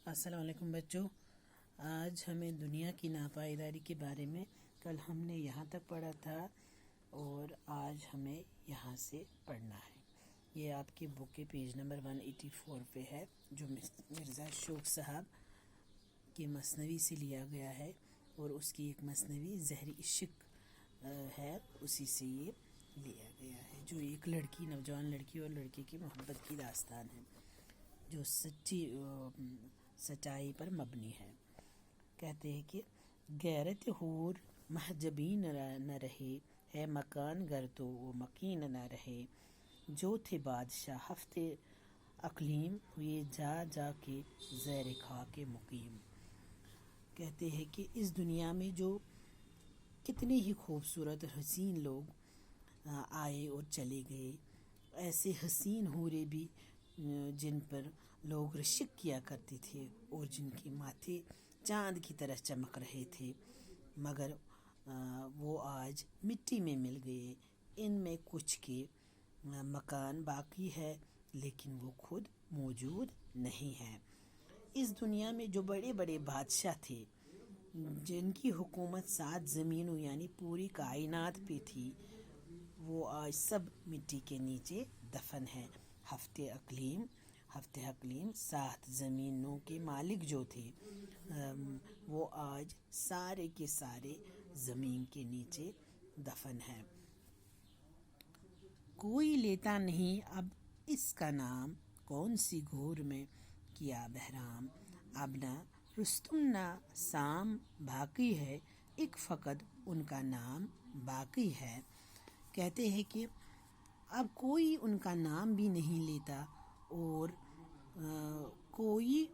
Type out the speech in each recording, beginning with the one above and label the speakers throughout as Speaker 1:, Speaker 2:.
Speaker 1: السلام علیکم بچوں. آج ہمیں دنیا کی ناپائیداری کے بارے میں کل ہم نے یہاں تک پڑھا تھا اور آج ہمیں یہاں سے پڑھنا ہے. یہ آپ کی بک کے پیج نمبر 184 پہ ہے جو مرزا شوق صاحب کی مثنوی سے لیا گیا ہے اور اس کی ایک مثنوی زہر عشق ہے، اسی سے یہ لیا گیا ہے جو ایک لڑکی، نوجوان لڑکی اور لڑکے کی محبت کی داستان ہے جو سچائی پر مبنی ہے. کہتے ہیں کہ غیرت حور محجبی نہ رہے، ہے مکان گر تو وہ مکین نہ رہے، جو تھے بادشاہ ہفتے اقلیم، ہوئے جا جا کے زیر خاک مقیم. کہتے ہیں کہ اس دنیا میں جو کتنے ہی خوبصورت اور حسین لوگ آئے اور چلے گئے، ایسے حسین حوریں بھی جن پر لوگ رشک کیا کرتے تھے اور جن کے ماتھے چاند کی طرح چمک رہے تھے، مگر وہ آج مٹی میں مل گئے. ان میں کچھ کے مکان باقی ہے لیکن وہ خود موجود نہیں ہے. اس دنیا میں جو بڑے بڑے بادشاہ تھے جن کی حکومت 7 زمینوں یعنی پوری کائنات پہ تھی، وہ آج سب مٹی کے نیچے دفن ہے. ہفتے اقلیم 7 زمینوں کے مالک جو تھے وہ آج سارے کے سارے زمین کے نیچے دفن ہیں. کوئی لیتا نہیں اب اس کا نام، کون سی گھور میں کیا بحرام. اب نہ رستم نہ سام باقی ہے، ایک فقط ان کا نام باقی ہے. کہتے ہیں کہ اب کوئی ان کا نام بھی نہیں لیتا اور کوئی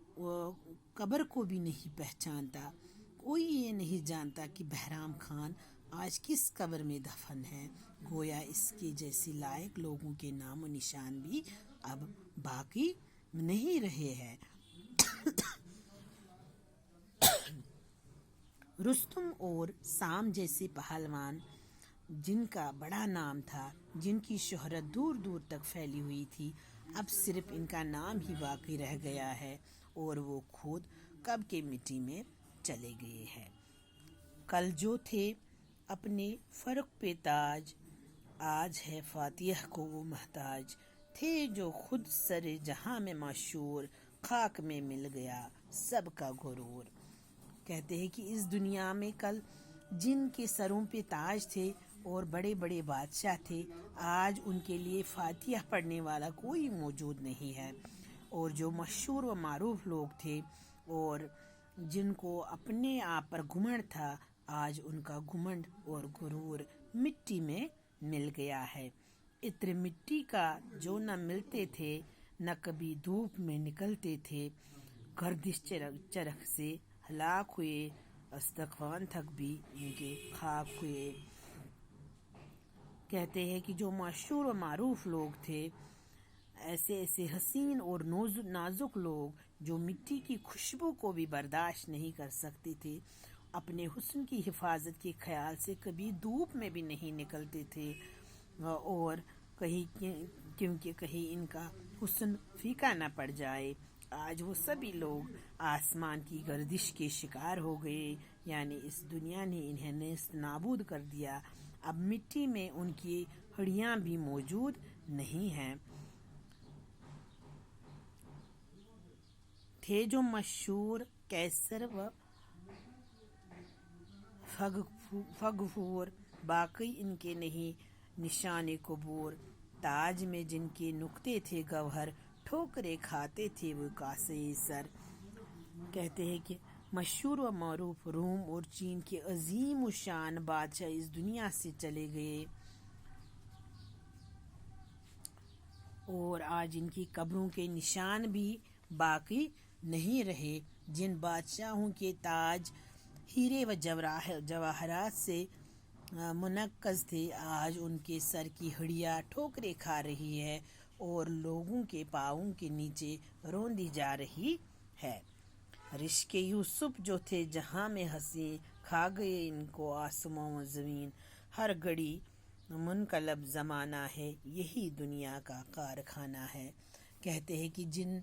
Speaker 1: قبر کو بھی نہیں پہچانتا. کوئی یہ نہیں جانتا کہ بہرام خان آج کس قبر میں دفن ہے. گویا اس کے جیسے لائق لوگوں کے نام و نشان بھی اب باقی نہیں رہے ہیں. رستم اور سام جیسے پہلوان جن کا بڑا نام تھا، جن کی شہرت دور دور تک پھیلی ہوئی تھی، اب صرف ان کا نام ہی باقی رہ گیا ہے اور وہ خود کب کے مٹی میں چلے گئے ہیں. کل جو تھے اپنے فرق پہ تاج، آج ہے فاتح کو وہ محتاج. تھے جو خود سر جہاں میں مشہور، خاک میں مل گیا سب کا غرور. کہتے ہیں کہ اس دنیا میں کل جن کے سروں پہ تاج تھے اور بڑے بڑے بادشاہ تھے، آج ان کے لیے فاتحہ پڑھنے والا کوئی موجود نہیں ہے. اور جو مشہور و معروف لوگ تھے اور جن کو اپنے آپ پر گھمنڈ تھا، آج ان کا گھمنڈ اور غرور مٹی میں مل گیا ہے. عطر مٹی کا جو نہ ملتے تھے، نہ کبھی دھوپ میں نکلتے تھے، گردش چرخ سے ہلاک ہوئے، استخوان تک بھی ان کے خاک ہوئے. کہتے ہیں کہ جو مشہور و معروف لوگ تھے، ایسے ایسے حسین اور نازک لوگ جو مٹی کی خوشبو کو بھی برداشت نہیں کر سکتے تھے، اپنے حسن کی حفاظت کے خیال سے کبھی دھوپ میں بھی نہیں نکلتے تھے اور کیونکہ کہیں ان کا حسن پھیکا نہ پڑ جائے، آج وہ سبھی لوگ آسمان کی گردش کے شکار ہو گئے. یعنی اس دنیا نے انہیں نیست نابود کر دیا. اب مٹی میں ان کی ہڈیاں بھی موجود نہیں ہیں. تھے جو مشہور کیسر و فغفور، باقی ان کے نہیں نشان قبور. تاج میں جن کے نقطے تھے گوہر، ٹھوکرے کھاتے تھے وہ کاسے سر. کہتے ہیں کہ مشہور و معروف روم اور چین کے عظیم و شان بادشاہ اس دنیا سے چلے گئے اور آج ان کی قبروں کے نشان بھی باقی نہیں رہے. جن بادشاہوں کے تاج ہیرے و جواہرات سے منقش تھے، آج ان کے سر کی ہڈیاں ٹھوکرے کھا رہی ہے اور لوگوں کے پاؤں کے نیچے روندی جا رہی ہے. رشک یوسف جو تھے جہاں میں ہنسی، کھا گئے ان کو آسماں و زمین. ہر گھڑی منقلب زمانہ ہے، یہی دنیا کا کارخانہ ہے. کہتے ہیں کہ جن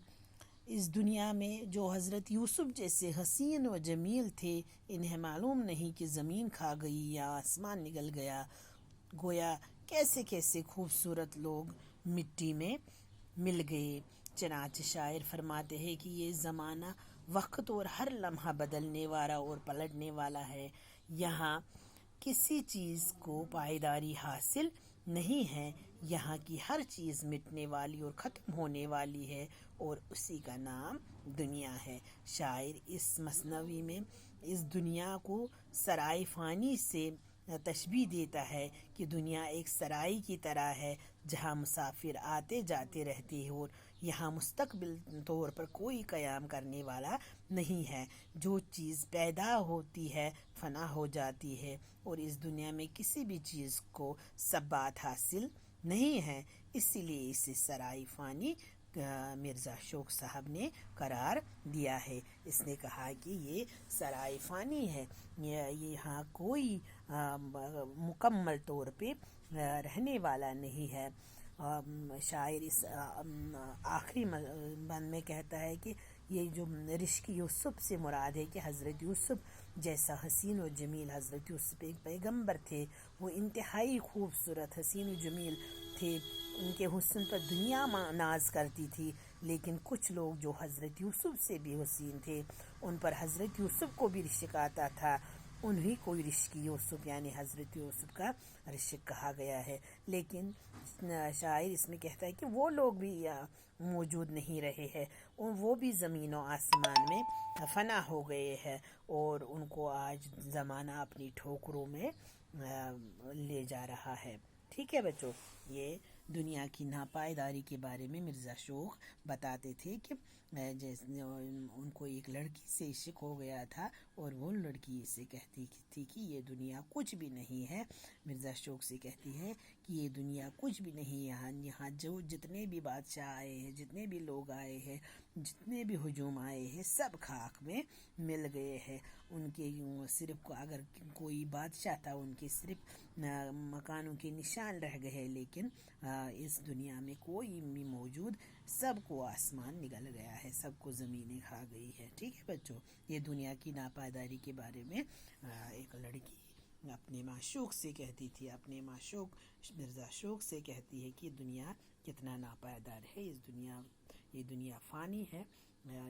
Speaker 1: اس دنیا میں جو حضرت یوسف جیسے حسین و جمیل تھے، انہیں معلوم نہیں کہ زمین کھا گئی یا آسمان نگل گیا، گویا کیسے کیسے خوبصورت لوگ مٹی میں مل گئے۔ چنانچہ شاعر فرماتے ہیں کہ یہ زمانہ وقت اور ہر لمحہ بدلنے والا اور پلٹنے والا ہے، یہاں کسی چیز کو پائیداری حاصل نہیں ہے، یہاں کی ہر چیز مٹنے والی اور ختم ہونے والی ہے، اور اسی کا نام دنیا ہے۔ شاعر اس مثنوی میں اس دنیا کو سرائے فانی سے تشبیہ دیتا ہے کہ دنیا ایک سرائی کی طرح ہے جہاں مسافر آتے جاتے رہتے ہیں، اور یہاں مستقبل طور پر کوئی قیام کرنے والا نہیں ہے۔ جو چیز پیدا ہوتی ہے فنا ہو جاتی ہے، اور اس دنیا میں کسی بھی چیز کو ثبات حاصل نہیں ہے، اسی لیے اسے سرائی فانی مرزا شوق صاحب نے قرار دیا ہے۔ اس نے کہا کہ یہ سرائی فانی ہے، یہاں کوئی مکمل طور پہ رہنے والا نہیں ہے۔ شاعر اس آخری بند میں کہتا ہے کہ یہ جو رشک یوسف سے مراد ہے کہ حضرت یوسف جیسا حسین و جمیل، حضرت یوسف ایک پیغمبر تھے، وہ انتہائی خوبصورت حسین و جمیل تھے، ان کے حسن پر دنیا ناز کرتی تھی، لیکن کچھ لوگ جو حضرت یوسف سے بھی حسین تھے ان پر حضرت یوسف کو بھی رشک آتا تھا، انہی کو رشک یوسف یعنی حضرت یوسف کا رشک کہا گیا ہے۔ لیکن شاعر اس میں کہتا ہے کہ وہ لوگ بھی موجود نہیں رہے ہیں، وہ بھی زمین و آسمان میں فنا ہو گئے ہیں، اور ان کو آج زمانہ اپنی ٹھوکروں میں لے جا رہا ہے۔ ٹھیک ہے بچوں، یہ دنیا کی ناپائیداری کے بارے میں مرزا شوق بتاتے تھے کہ جیسے ان کو ایک لڑکی سے عشق ہو گیا تھا، اور وہ لڑکی سے کہتی تھی کہ یہ دنیا کچھ بھی نہیں ہے۔ مرزا شوق سے کہتی ہے کہ یہ دنیا کچھ بھی نہیں، یہاں جو جتنے بھی بادشاہ آئے ہیں، جتنے بھی لوگ آئے ہیں، جتنے بھی ہجوم آئے ہیں، سب خاک میں مل گئے ہیں۔ ان کے صرف اگر کوئی بادشاہ تھا، ان کے صرف مکانوں کے نشان رہ گئے، لیکن اس دنیا میں کوئی بھی موجود، سب کو آسمان نگل گیا ہے، سب کو زمینیں کھا گئی ہے۔ ٹھیک ہے بچوں، یہ دنیا کی ناپائیداری کے بارے میں ایک لڑکی اپنے معشوق سے کہتی تھی، اپنے معشوق مرزا شوق سے کہتی ہے کہ دنیا کتنا ناپائیدار ہے، یہ دنیا فانی ہے،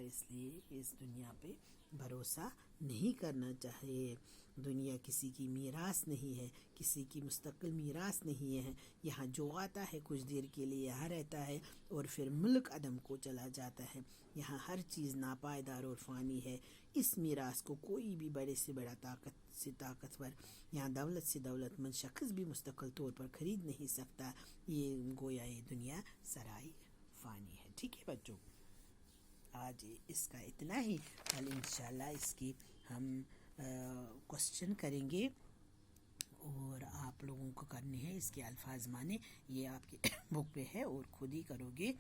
Speaker 1: اس لیے اس دنیا پہ بھروسہ نہیں کرنا چاہیے۔ دنیا کسی کی میراث نہیں ہے، کسی کی مستقل میراث نہیں ہے، یہاں جو آتا ہے کچھ دیر کے لیے یہاں رہتا ہے اور پھر ملک عدم کو چلا جاتا ہے، یہاں ہر چیز ناپائیدار اور فانی ہے۔ اس میراث کو کوئی بھی بڑے سے بڑا طاقت سے طاقتور یا دولت سے دولت مند شخص بھی مستقل طور پر خرید نہیں سکتا، یہ گویا یہ دنیا سرائی فانی ہے۔ ٹھیک ہے بچوں، آج اس کا اتنا ہی، کل انشاءاللہ اس کی ہم کوسچن کریں گے، اور آپ لوگوں کو کرنے ہیں اس کے الفاظ معنی، یہ آپ کی بک پہ ہے اور خود ہی کرو گے،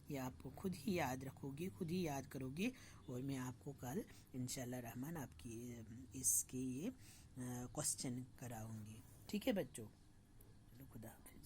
Speaker 1: یہ آپ کو خود ہی یاد رکھو گے، خود ہی یاد کرو گے، اور میں آپ کو کل انشاءاللہ رحمان آپ کی اس کے یہ کوسچن کراؤں گی۔ ٹھیک ہے بچوں، خدا